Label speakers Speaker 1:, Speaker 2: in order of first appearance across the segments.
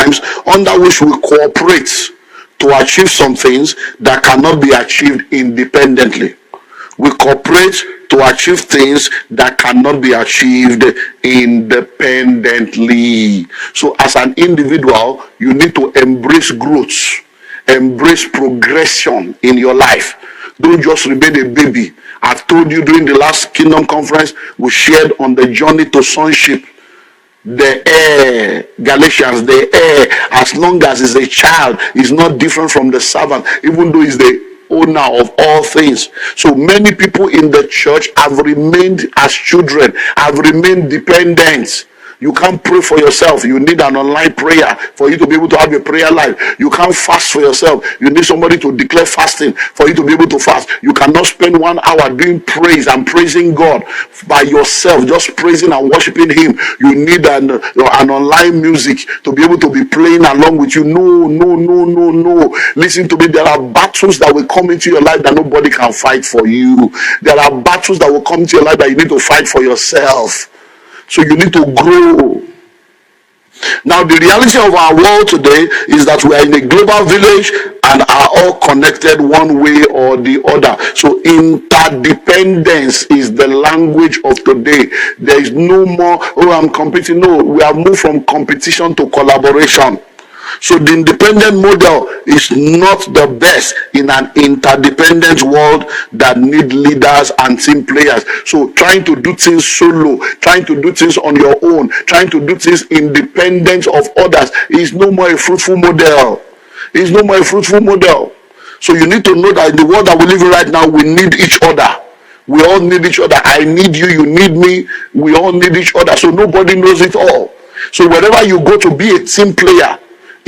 Speaker 1: sometimes under which we cooperate to achieve some things that cannot be achieved independently. We cooperate to achieve things that cannot be achieved independently. So as an individual, you need to embrace growth, embrace progression in your life. Don't just remain a baby. I've told you during the last Kingdom Conference, we shared on the journey to sonship. The heir, Galatians, the heir, as long as he's a child, is not different from the servant, even though he's the owner of all things. So many people in the church have remained as children, have remained dependent. You can't pray for yourself. You need an online prayer for you to be able to have a prayer life. You can't fast for yourself. You need somebody to declare fasting for you to be able to fast. You cannot spend 1 hour doing praise and praising God by yourself, just praising and worshiping him. You need an online music to be able to be playing along with you. No. Listen to me. There are battles that will come into your life that nobody can fight for you. There are battles that will come into your life that you need to fight for yourself. So you need to grow. Now, the reality of our world today is that we are in a global village and are all connected one way or the other. So interdependence is the language of today. There is no more, oh, I'm competing. No, we have moved from competition to collaboration. So the independent model is not the best in an interdependent world that need leaders and team players. So trying to do things solo, trying to do things on your own, trying to do things independent of others is no more a fruitful model. It's no more a fruitful model. So you need to know that in the world that we live in right now, we need each other. We all need each other. I need you, you need me. We all need each other. So nobody knows it all. So wherever you go to be a team player,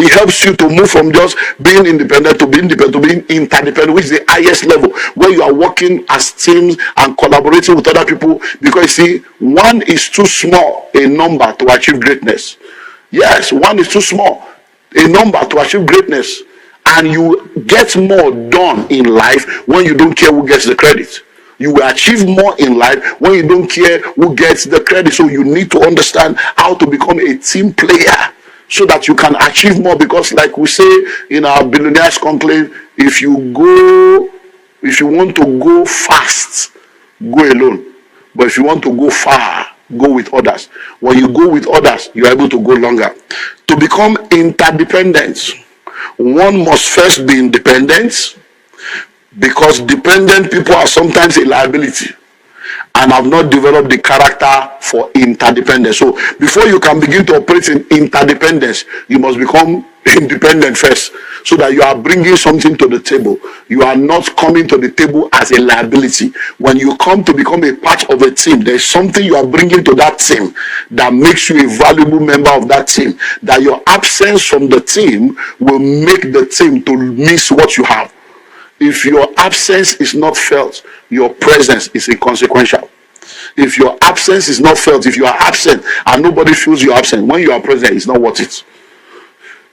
Speaker 1: it helps you to move from just being independent to being interdependent, which is the highest level, where you are working as teams and collaborating with other people. Because you see, one is too small a number to achieve greatness. Yes, one is too small a number to achieve greatness. And you get more done in life when you don't care who gets the credit. You will achieve more in life when you don't care who gets the credit. So you need to understand how to become a team player, so that you can achieve more. Because like we say in our Billionaires conclave, if you want to go fast, go alone. But if you want to go far, go with others. When you go with others, you are able to go longer. To become interdependent, one must first be independent, because dependent people are sometimes a liability and have not developed the character for interdependence. So before you can begin to operate in interdependence, you must become independent first, so that you are bringing something to the table. You are not coming to the table as a liability. When you come to become a part of a team, there is something you are bringing to that team that makes you a valuable member of that team, that your absence from the team will make the team to miss what you have. If your absence is not felt, your presence is inconsequential. If your absence is not felt, if you are absent and nobody feels you are absent, when you are present, it's not worth it.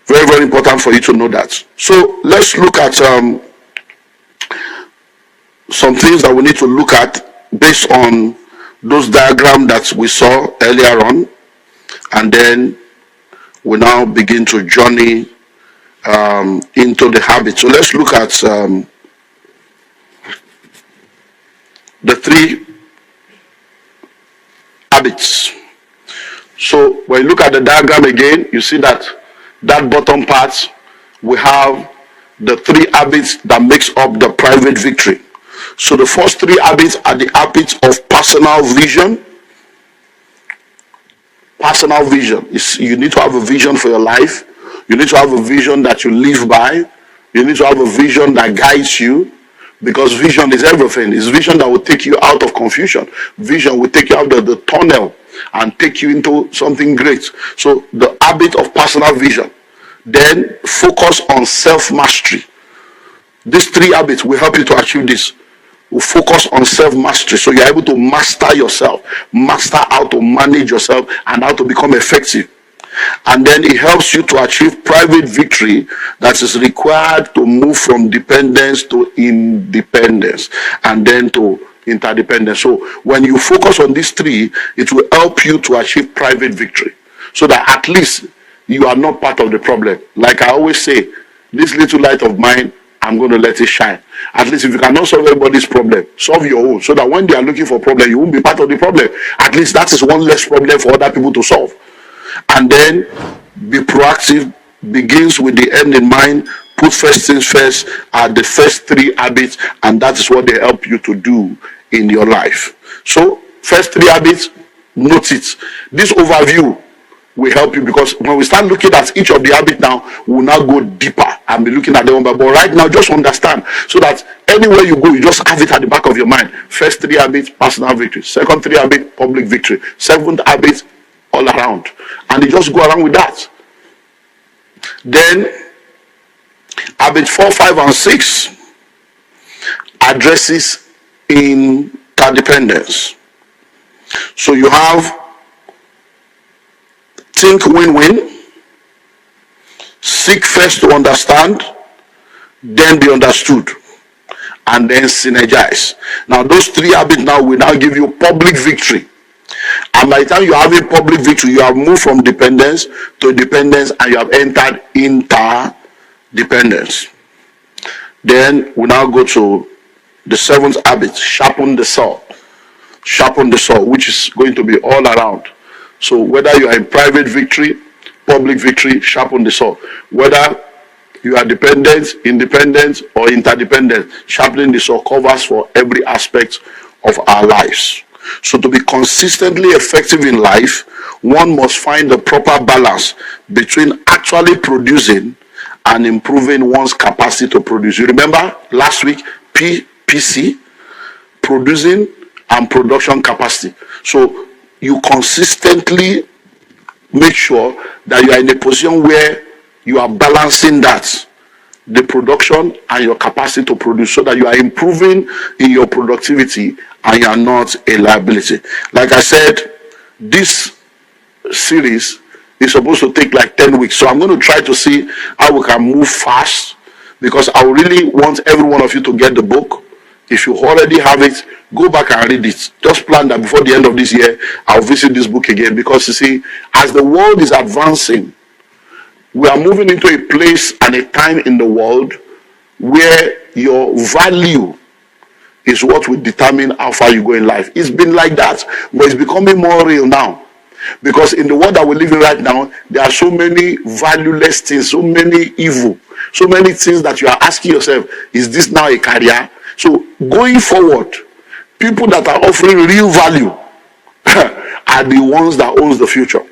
Speaker 1: Very, very important for you to know that. So let's look at some things that we need to look at based on those diagrams that we saw earlier on. And then we now begin to journey into the habit. So let's look at the 3 habits. So when you look at the diagram again, you see that bottom part, we have the 3 habits that makes up the private victory. So the first 3 habits are the habits of personal vision. Personal vision is, you need to have a vision for your life. You need to have a vision that you live by. You need to have a vision that guides you, because vision is everything. It's vision that will take you out of confusion. Vision will take you out of the tunnel and take you into something great. So the habit of personal vision. Then focus on self-mastery. These 3 habits will help you to achieve this. We'll focus on self-mastery, so you're able to master yourself, master how to manage yourself and how to become effective. And then it helps you to achieve private victory that is required to move from dependence to independence, and then to interdependence. So when you focus on these 3, it will help you to achieve private victory, so that at least you are not part of the problem. Like I always say, this little light of mine, I'm going to let it shine. At least if you cannot solve everybody's problem, solve your own, so that when they are looking for problem, you won't be part of the problem. At least that is one less problem for other people to solve. And then be proactive, begins with the end in mind. Put first things first are the first 3 habits, and that is what they help you to do in your life. So first 3 habits, note it. This overview will help you, because when we start looking at each of the habits now, we'll now go deeper and be looking at them. But right now, just understand, so that anywhere you go, you just have it at the back of your mind. First 3 habits, personal victory. Second 3 habits, public victory. 7th habit, all around. And you just go around with that. Then habit 4, 5, and 6 addresses interdependence. So you have think win-win, seek first to understand, then be understood, and then synergize. Now those 3 habits now will now give you public victory. And by the time you have a public victory, you have moved from dependence to dependence, and you have entered interdependence. Then we now go to the 7th habit, sharpen the saw. Sharpen the saw, which is going to be all around. So whether you are in private victory, public victory, sharpen the saw. Whether you are dependent, independent, or interdependent, sharpening the saw covers for every aspect of our lives. So to be consistently effective in life, one must find the proper balance between actually producing and improving one's capacity to produce. You remember last week, PC, producing and production capacity. So you consistently make sure that you are in a position where you are balancing that, the production and your capacity to produce, so that you are improving in your productivity and you are not a liability. Like I said, this series is supposed to take like 10 weeks. So I'm going to try to see how we can move fast, because I really want every one of you to get the book. If you already have it, go back and read it. Just plan that before the end of this year, I'll visit this book again. Because you see, as the world is advancing, we are moving into a place and a time in the world where your value is what will determine how far you go in life. It's been like that, but it's becoming more real now. Because in the world that we live in right now, there are so many valueless things, so many evil, so many things that you are asking yourself, is this now a career? So going forward, people that are offering real value are the ones that owns the future.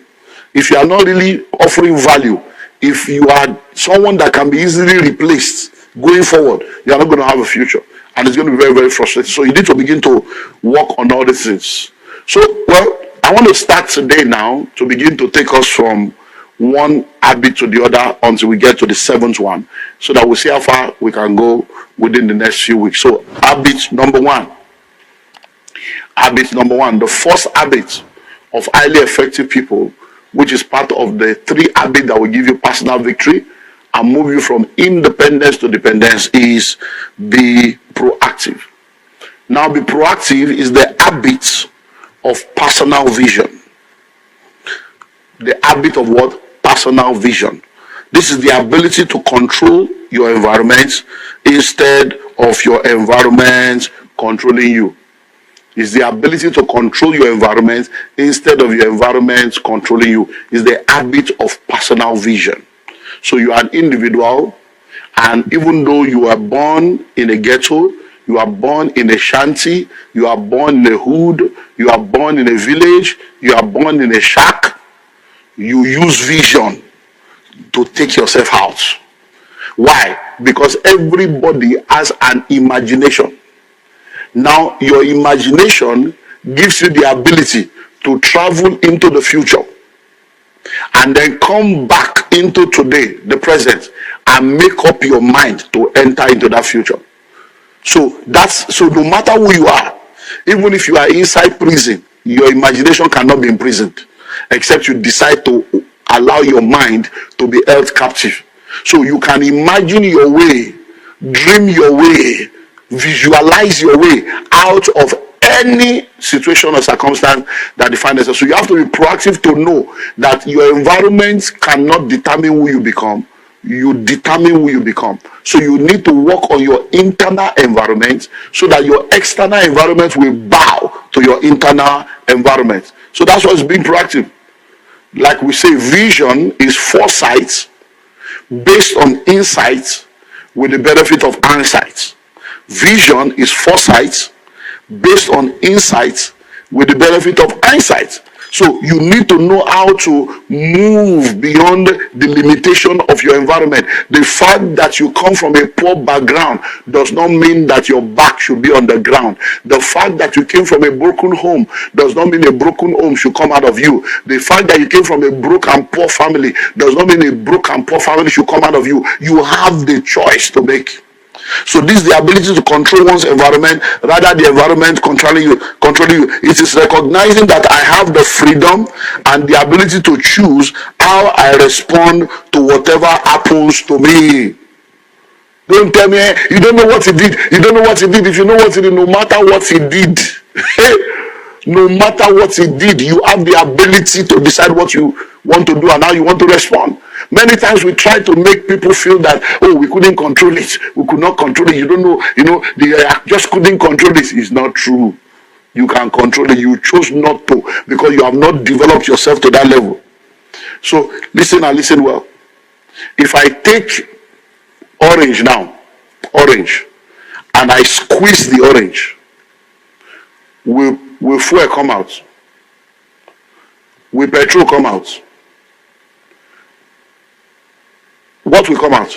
Speaker 1: If you are not really offering value, if you are someone that can be easily replaced going forward, you are not going to have a future. And it's going to be very, very frustrating. So you need to begin to work on all these things. So, well, I want to start today now to begin to take us from one habit to the other until we get to the 7th one, so that we'll see how far we can go within the next few weeks. So habit number 1. Habit number 1. The first habit of highly effective people, which is part of the 3 habits that will give you personal victory and move you from independence to dependence, is be proactive. Now, be proactive is the habit of personal vision. The habit of what? Personal vision. This is the ability to control your environment instead of your environment controlling you. It's the ability to control your environment instead of your environment controlling you. It's the habit of personal vision. So you are an individual, and even though you are born in a ghetto, you are born in a shanty, you are born in a hood, you are born in a village, you are born in a shack, you use vision to take yourself out. Why? Because everybody has an imagination. Now, your imagination gives you the ability to travel into the future and then come back into today, the present, and make up your mind to enter into that future. So no matter who you are, even if you are inside prison, your imagination cannot be imprisoned, except you decide to allow your mind to be held captive. So you can imagine your way, dream your way, visualize your way out of any situation or circumstance that defines yourself. So you have to be proactive to know that your environment cannot determine who you become. You determine who you become. So you need to work on your internal environment so that your external environment will bow to your internal environment. So that's what's being proactive. Like we say, vision is foresight based on insight with the benefit of hindsight. Vision is foresight based on insight with the benefit of hindsight. So you need to know how to move beyond the limitation of your environment. The fact that you come from a poor background does not mean that your back should be on the ground. The fact that you came from a broken home does not mean a broken home should come out of you. The fact that you came from a broke and poor family does not mean a broke and poor family should come out of you. You have the choice to make. So this is the ability to control one's environment rather the environment controlling you. It is recognizing that I have the freedom and the ability to choose how I respond to whatever happens to me. Don't tell me you don't know what he did. You don't know what he did. If you know what he did, no matter what he did, no matter what he did, you have the ability to decide what you want to do and how you want to respond. Many times we try to make people feel that, oh, we couldn't control it. We could not control it. You don't know, they just couldn't control this. It's not true. You can control it. You chose not to because you have not developed yourself to that level. So listen and listen well. If I take orange now, and I squeeze the orange, will fuel come out? Will petrol come out? What will come out?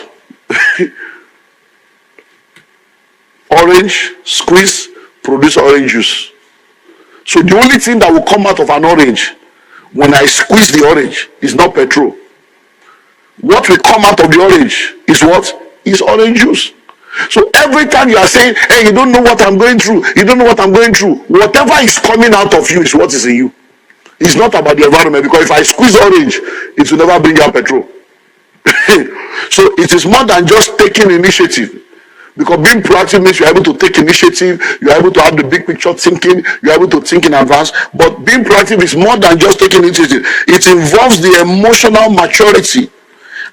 Speaker 1: Orange, squeeze, produce orange juice. So the only thing that will come out of an orange when I squeeze the orange is not petrol. What will come out of the orange is what? Is orange juice. So every time you are saying, hey, you don't know what I'm going through, you don't know what I'm going through, whatever is coming out of you is what is in you. It's not about the environment, because if I squeeze orange, it will never bring out petrol. So it is more than just taking initiative, because being proactive means you're able to take initiative, you're able to have the big picture thinking, you're able to think in advance. But being proactive is more than just taking initiative. It involves the emotional maturity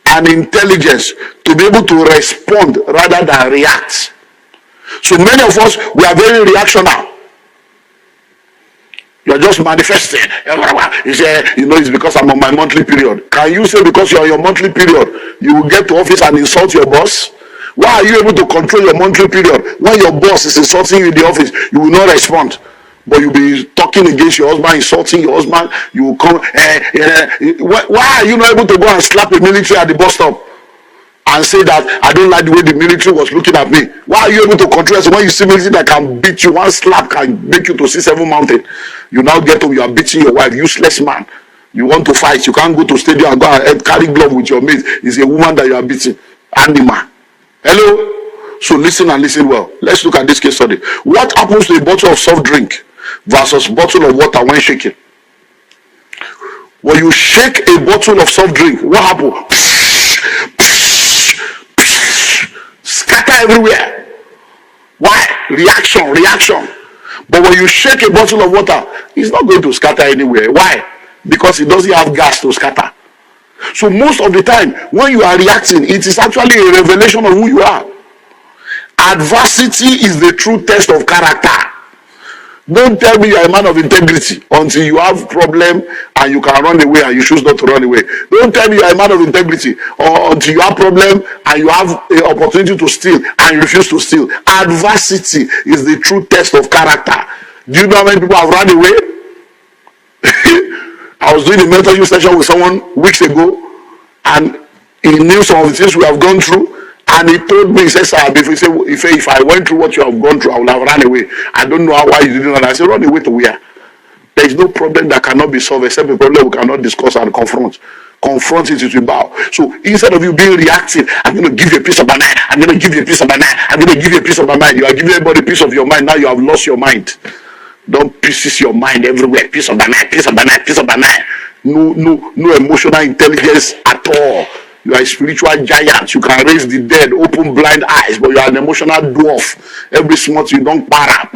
Speaker 1: and intelligence to be able to respond rather than react. So many of us, we are very reactional. You're just manifesting. You say, it's because I'm on my monthly period. Can you say because you're on your monthly period, you will get to office and insult your boss? Why are you able to control your monthly period? When your boss is insulting you in the office, you will not respond. But you'll be talking against your husband, insulting your husband. You will come. Why are you not able to go and slap a military at the bus stop and say that I don't like the way the military was looking at me? Why are you able to control it? So when you see military that can beat you, one slap can make you to see 7 mountains. You now get home, you are beating your wife, useless man. You want to fight, you can't go to stadium and go and carry glove with your mate. It's a woman that you are beating. Animal. Hello? So listen and listen well. Let's look at this case study. What happens to a bottle of soft drink versus bottle of water when shaking? When you shake a bottle of soft drink, what happens? Scatter everywhere. Why? Reaction. But when you shake a bottle of water, it's not going to scatter anywhere. Why? Because it doesn't have gas to scatter. So most of the time, when you are reacting, it is actually a revelation of who you are. Adversity is the true test of character. Don't tell me you are a man of integrity until you have problem and you can run away and you choose not to run away. Don't tell me you are a man of integrity or until you have problem and you have an opportunity to steal and you refuse to steal. Adversity is the true test of character. Do you know how many people have run away? I was doing a mentorship session with someone weeks ago, and he knew some of the things we have gone through. And he told me, he said, sir, if I went through what you have gone through, I would have run away. I don't know why you didn't run. I said, run away to where? There is no problem that cannot be solved except a problem we cannot discuss and confront. Confront it with bow. So instead of you being reactive, I'm going to give you a piece of my mind. I'm going to give you a piece of my mind. I'm going to give you a piece of my mind. You are giving everybody a piece of your mind. Now you have lost your mind. Don't pieces your mind everywhere. Piece of my mind, piece of my mind, piece of my mind. No emotional intelligence at all. You are a spiritual giant. You can raise the dead, open blind eyes, but you are an emotional dwarf. Every smart you don't para.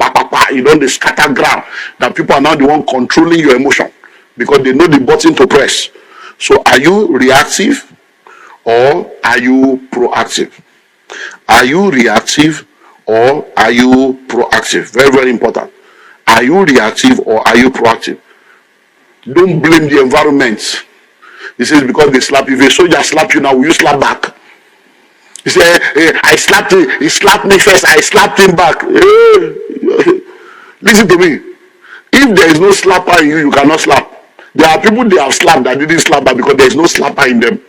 Speaker 1: you don't scatter ground, that people are now the one controlling your emotion because they know the button to press. So are you reactive or are you proactive? Are you reactive or are you proactive? Very, very important. Are you reactive or are you proactive? Don't blame the environment. He says because they slap you. If a soldier slap you now, will you slap back? He said, hey, I slapped him. He slapped me first. I slapped him back. Hey. Listen to me. If there is no slapper in you, you cannot slap. There are people they have slapped that didn't slap back because there is no slapper in them.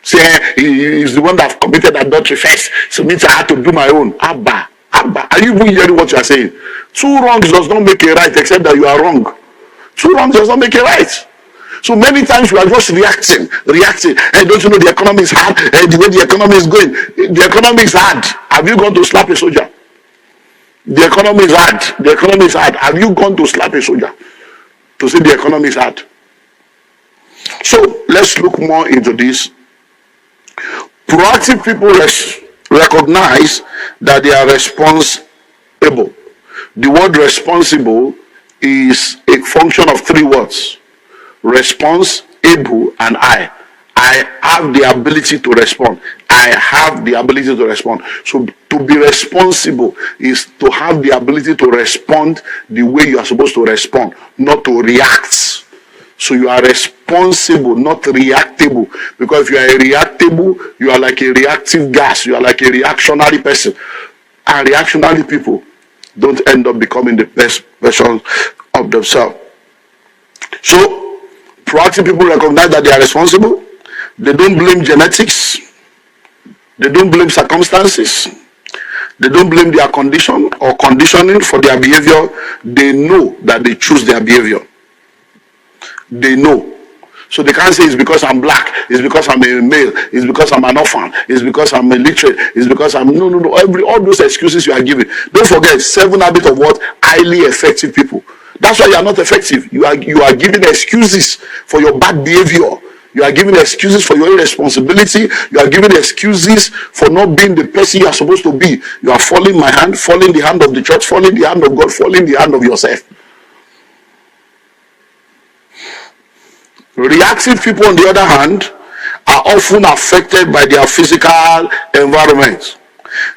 Speaker 1: Say he is the one that committed adultery first. So means I had to do my own. Abba. Are you even hearing what you are saying? Two wrongs does not make a right except that you are wrong. Two wrongs does not make a right. So many times we are just reacting. Hey, don't you know the economy is hard? Hey, the way the economy is going, the economy is hard. Have you gone to slap a soldier? The economy is hard. The economy is hard. Have you gone to slap a soldier to say the economy is hard? So let's look more into this. Proactive people recognize that they are responsible. The word responsible is a function of three words: response, able, and I. I have the ability to respond. I have the ability to respond. So to be responsible is to have the ability to respond the way you are supposed to respond, not to react. So you are responsible, not reactable. Because if you are reactable, you are like a reactive gas. You are like a reactionary person. And reactionary people don't end up becoming the best version of themselves. So proactive people recognize that they are responsible. They don't blame genetics. They don't blame circumstances. They don't blame their condition or conditioning for their behavior. They know that they choose their behavior. They know. So they can't say it's because I'm black, it's because I'm a male, it's because I'm an orphan, it's because I'm illiterate, it's because I'm no. All those excuses you are giving. Don't forget 7 habits of what? Highly effective people. That's why you are not effective. You are giving excuses for your bad behavior. You are giving excuses for your irresponsibility. You are giving excuses for not being the person you are supposed to be. You are following my hand, following the hand of the church, following the hand of God, following the hand of yourself. Reactive people, on the other hand, are often affected by their physical environment.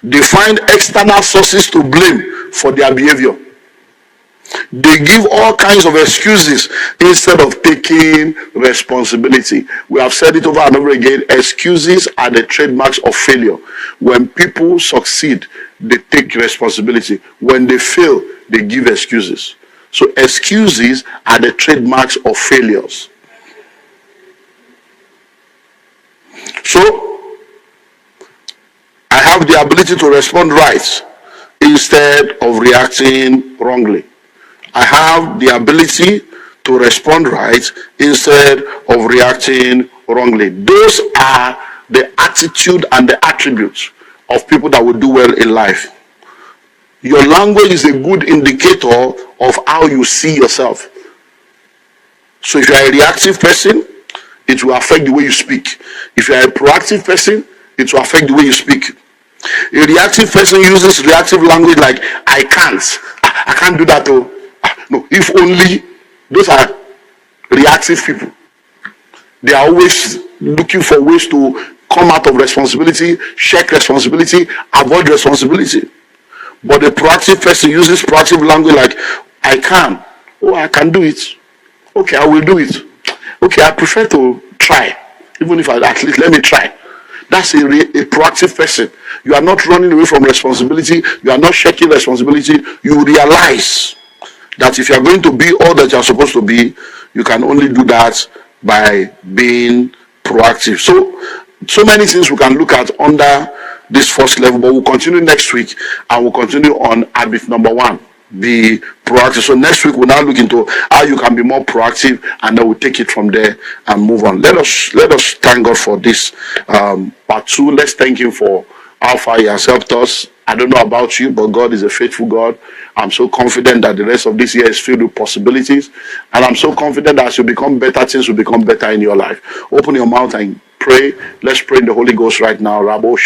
Speaker 1: They find external sources to blame for their behavior. They give all kinds of excuses instead of taking responsibility. We have said it over and over again. Excuses are the trademarks of failure. When people succeed, they take responsibility. When they fail, they give excuses. So excuses are the trademarks of failures. So, I have the ability to respond right instead of reacting wrongly. I have the ability to respond right instead of reacting wrongly. Those are the attitude and the attributes of people that will do well in life. Your language is a good indicator of how you see yourself. So if you are a reactive person, it will affect the way you speak. If you are a proactive person, it will affect the way you speak. A reactive person uses reactive language like, I can't do that. Oh. No, if only. Those are reactive people. They are always looking for ways to come out of responsibility, shirk responsibility, avoid responsibility. But the proactive person uses proactive language like, I can. Oh, I can do it. Okay, I will do it. Okay, I prefer to try. Even if at least let me try. That's a proactive person. You are not running away from responsibility. You are not shirking responsibility. You realize that if you are going to be all that you are supposed to be, you can only do that by being proactive. So many things we can look at under this first level, but we'll continue next week and we'll continue on habit number 1. Be proactive. So next week we'll now look into how you can be more proactive, and then we'll take it from there and move on. Let us thank God for this part 2. Let's thank him for how far he has helped us. I don't know about you, but God is a faithful God. I'm so confident that the rest of this year is filled with possibilities, and I'm so confident that as you become better, things will become better in your life. Open your mouth and pray. Let's pray in the Holy Ghost right now. Rabo